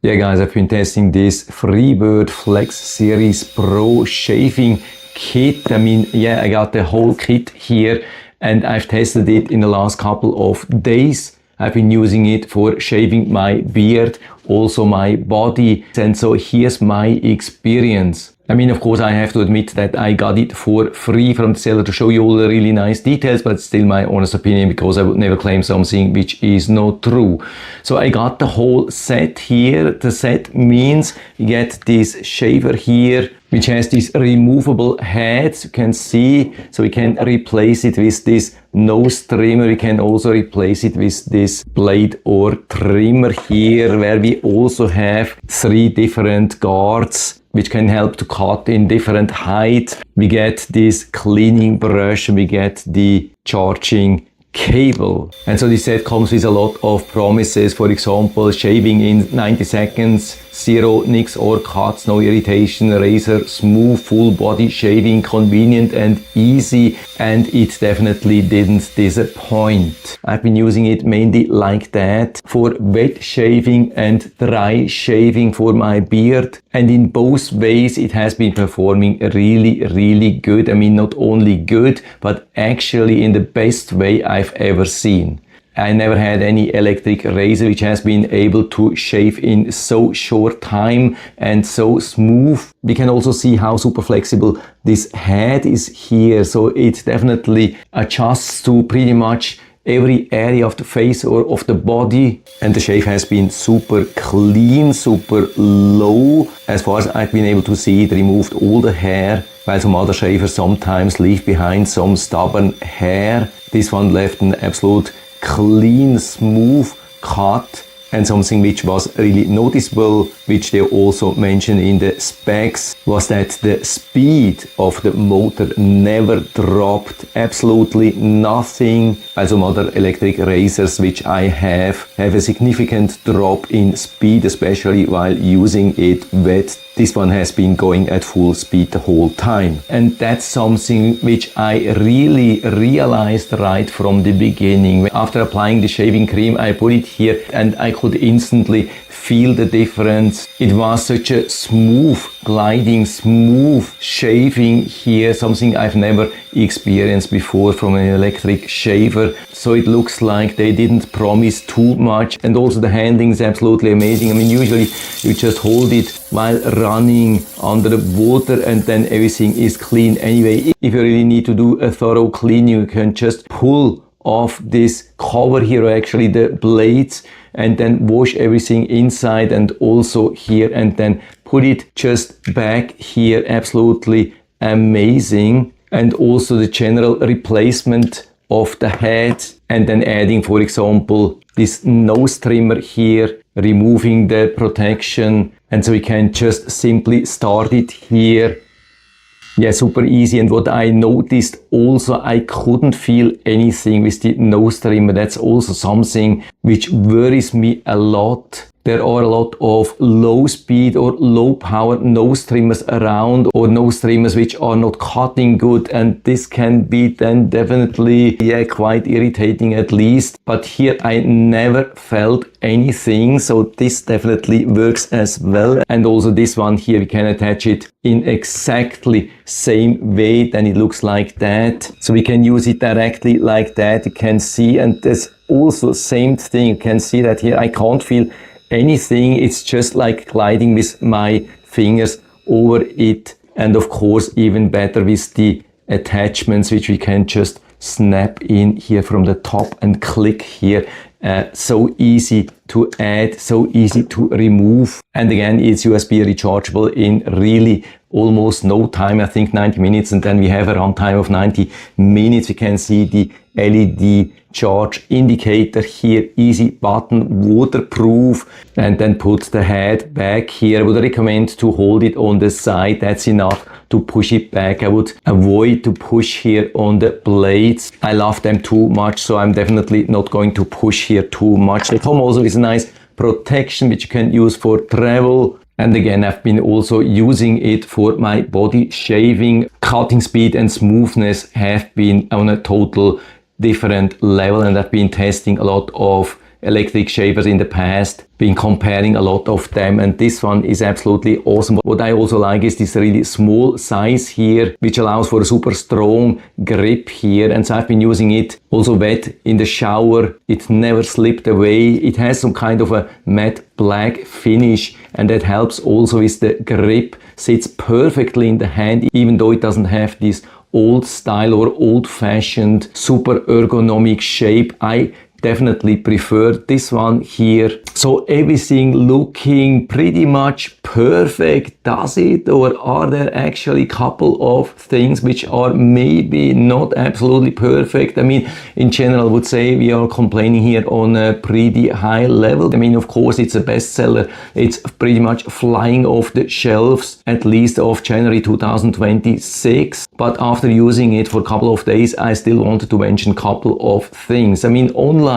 Yeah guys, I've been testing this Freebird FlexSeries Pro shaving kit. I got the whole kit here and I've tested it in the last couple of days. I've been using it for shaving my beard, also my body, and so here's my experience. Of course, I have to admit that I got it for free from the seller to show you all the really nice details, but it's still my honest opinion because I would never claim something which is not true. So I got the whole set here. The set means you get this shaver here, which has this removable head, you can see, so we can replace it with this nose trimmer. We can also replace it with this blade or trimmer here, where we also have 3 different guards which can help to cut in different height. We get this cleaning brush and we get the charging cable. And so this set comes with a lot of promises. For example, shaving in 90 seconds, 0 nicks or cuts, no irritation, razor smooth, full body shaving, convenient and easy, and it definitely didn't disappoint. I've been using it mainly like that for wet shaving and dry shaving for my beard, and in both ways it has been performing really good. Not only good, but actually in the best way I've ever seen. I never had any electric razor which has been able to shave in so short time and so smooth. We can also see how super flexible this head is here, so it definitely adjusts to pretty much every area of the face or of the body, and the shave has been super clean, super low. As far as I've been able to see, it removed all the hair, while some other shavers sometimes leave behind some stubborn hair. This one left an absolute clean, smooth cut, and something which was really noticeable, which they also mentioned in the specs, was that the speed of the motor never dropped, absolutely nothing. While some other electric razors which I have a significant drop in speed, especially while using it wet. This one has been going at full speed the whole time. And that's something which I really realized right from the beginning. After applying the shaving cream, I put it here and I could instantly feel the difference. It was such a smooth gliding, smooth shaving here, something I've never experienced before from an electric shaver. So it looks like they didn't promise too much, and also the handling is absolutely amazing. Usually you just hold it while running under the water and then everything is clean anyway. If you really need to do a thorough cleaning, you can just pull off this cover here, or actually the blades, and then wash everything inside and also here, and then put it just back here. Absolutely amazing. And also the general replacement of the head, and then adding, for example, this nose trimmer here, removing the protection, and so we can just simply start it here. Yeah, super easy. And what I noticed also, I couldn't feel anything with the nose trimmer. That's also something which worries me a lot. There are a lot of low speed or low power nose trimmers around, or nose trimmers which are not cutting good, and this can be then definitely quite irritating at least. But here I never felt anything, so this definitely works as well. And also this one here, we can attach it in exactly same way, then it looks like that. So we can use it directly like that, you can see, and there's also same thing. You can see that here I can't feel anything. It's just like gliding with my fingers over it. And of course even better with the attachments, which we can just snap in here from the top and click here. So easy to add, so easy to remove. And again, it's USB rechargeable in really almost no time, I think 90 minutes, and then we have a runtime of 90 minutes. You can see the LED charge indicator here, easy button, waterproof, and then put the head back here. I would recommend to hold it on the side, that's enough to push it back. I would avoid to push here on the blades. I love them too much, so I'm definitely not going to push here too much. They come also with a nice protection which you can use for travel. And again, I've been also using it for my body shaving. Cutting speed and smoothness have been on a total different level, and I've been testing a lot of electric shavers in the past, been comparing a lot of them, and this one is absolutely awesome. What I also like is this really small size here, which allows for a super strong grip here, and so I've been using it also wet in the shower. It never slipped away. It has some kind of a matte black finish, and that helps also with the grip. Sits perfectly in the hand, even though it doesn't have this old style or old-fashioned super ergonomic shape. I definitely prefer this one here. So everything looking pretty much perfect, does it? Or are there actually a couple of things which are maybe not absolutely perfect? I mean, in general, I would say we are complaining here on a pretty high level. I mean, of course, it's a bestseller. It's pretty much flying off the shelves, at least of January 2026. But after using it for a couple of days, I still wanted to mention a couple of things. I mean, online,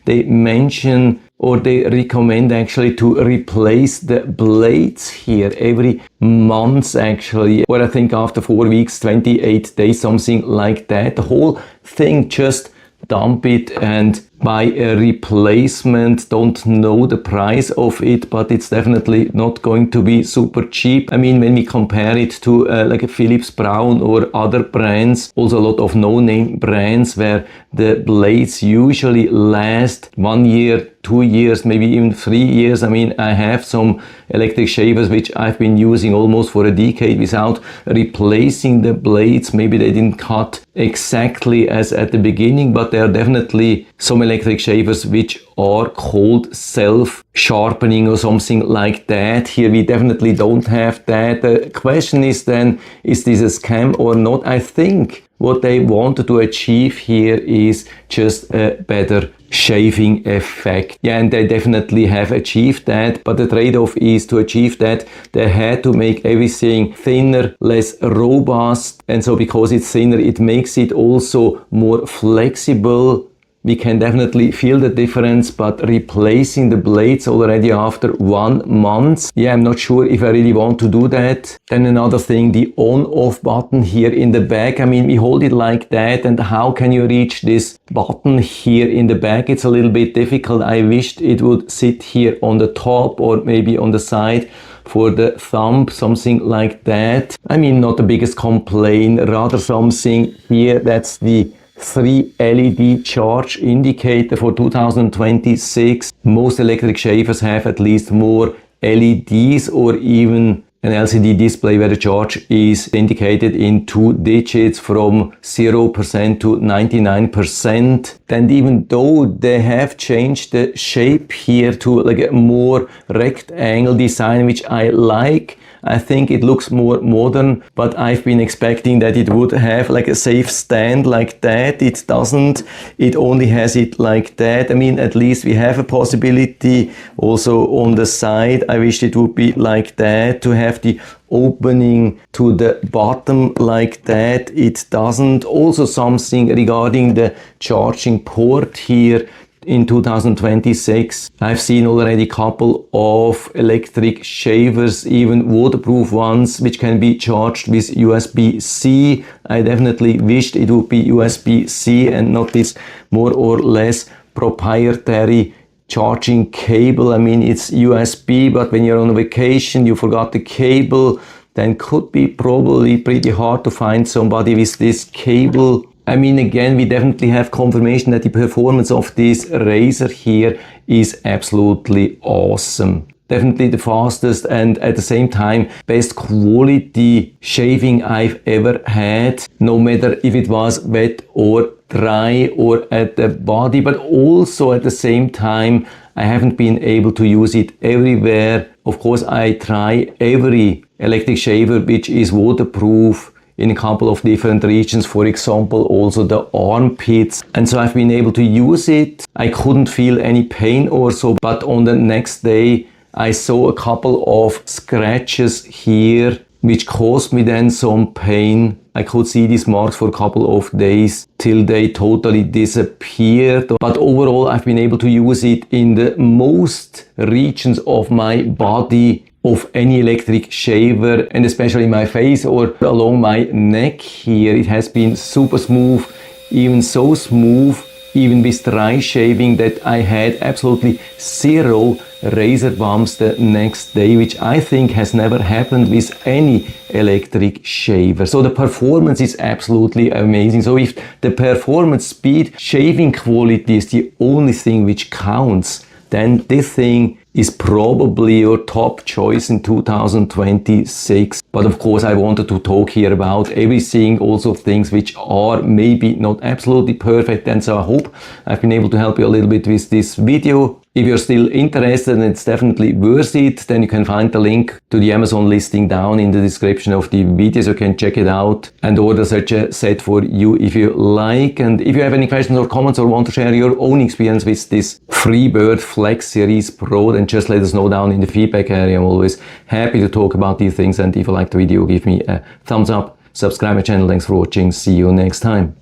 they mention or they recommend actually to replace the blades here every month actually, or I think after 4 weeks, 28 days, something like that. The whole thing, just dump it and buy a replacement. Don't know the price of it, but it's definitely not going to be super cheap. I mean, when we compare it to like a Philips Braun or other brands, also a lot of no-name brands where the blades usually last 1 year, 2 years, maybe even 3 years. I mean, I have some electric shavers which I've been using almost for a decade without replacing the blades. Maybe they didn't cut exactly as at the beginning, but there are definitely some electric shavers which are called self-sharpening or something like that. Here we definitely don't have that. The question is then, is this a scam or not? I think what they wanted to achieve here is just a better shaving effect. Yeah, and they definitely have achieved that, but the trade-off is to achieve that they had to make everything thinner, less robust, and so because it's thinner, it makes it also more flexible. We can definitely feel the difference, but replacing the blades already after 1 month, yeah, I'm not sure if I really want to do that. Then another thing, the on-off button here in the back. I mean, we hold it like that, and how can you reach this button here in the back? It's a little bit difficult. I wished it would sit here on the top or maybe on the side for the thumb, something like that. I mean, not the biggest complaint, rather something here. That's the 3 LED charge indicator for 2026. Most electric shavers have at least more LEDs or even an LCD display where the charge is indicated in 2 digits from 0% to 99%. And even though they have changed the shape here to like a more rectangle design, which I like, I think it looks more modern, but I've been expecting that it would have like a safe stand like that. It doesn't. It only has it like that. I mean, at least we have a possibility also on the side. I wish it would be like that, to have the opening to the bottom like that. It doesn't. Also something regarding the charging port here. In 2026, I've seen already a couple of electric shavers, even waterproof ones, which can be charged with USB-C. I definitely wished it would be USB-C and not this more or less proprietary charging cable. I mean, it's USB, but when you're on a vacation, you forgot the cable, then could be probably pretty hard to find somebody with this cable. I mean, again, we definitely have confirmation that the performance of this razor here is absolutely awesome. Definitely the fastest and at the same time best quality shaving I've ever had, no matter if it was wet or dry or at the body, but also at the same time I haven't been able to use it everywhere. Of course, I try every electric shaver which is waterproof in a couple of different regions, for example, also the armpits. And so I've been able to use it. I couldn't feel any pain or so, but on the next day, I saw a couple of scratches here, which caused me then some pain. I could see these marks for a couple of days till they totally disappeared. But overall, I've been able to use it in the most regions of my body of any electric shaver, and especially my face or along my neck here. It has been super smooth, even so smooth even with dry shaving, that I had absolutely zero razor bumps the next day, which I think has never happened with any electric shaver. So the performance is absolutely amazing. So if the performance, speed, shaving quality is the only thing which counts, then this thing is probably your top choice in 2026. But of course, I wanted to talk here about everything, also things which are maybe not absolutely perfect. And so I hope I've been able to help you a little bit with this video. If you're still interested and it's definitely worth it, then you can find the link to the Amazon listing down in the description of the video, so you can check it out and order such a set for you if you like. And if you have any questions or comments or want to share your own experience with this Freebird FlexSeries Pro, then just let us know down in the feedback area. I'm always happy to talk about these things. And if you like the video, give me a thumbs up, subscribe my channel. Thanks for watching. See you next time.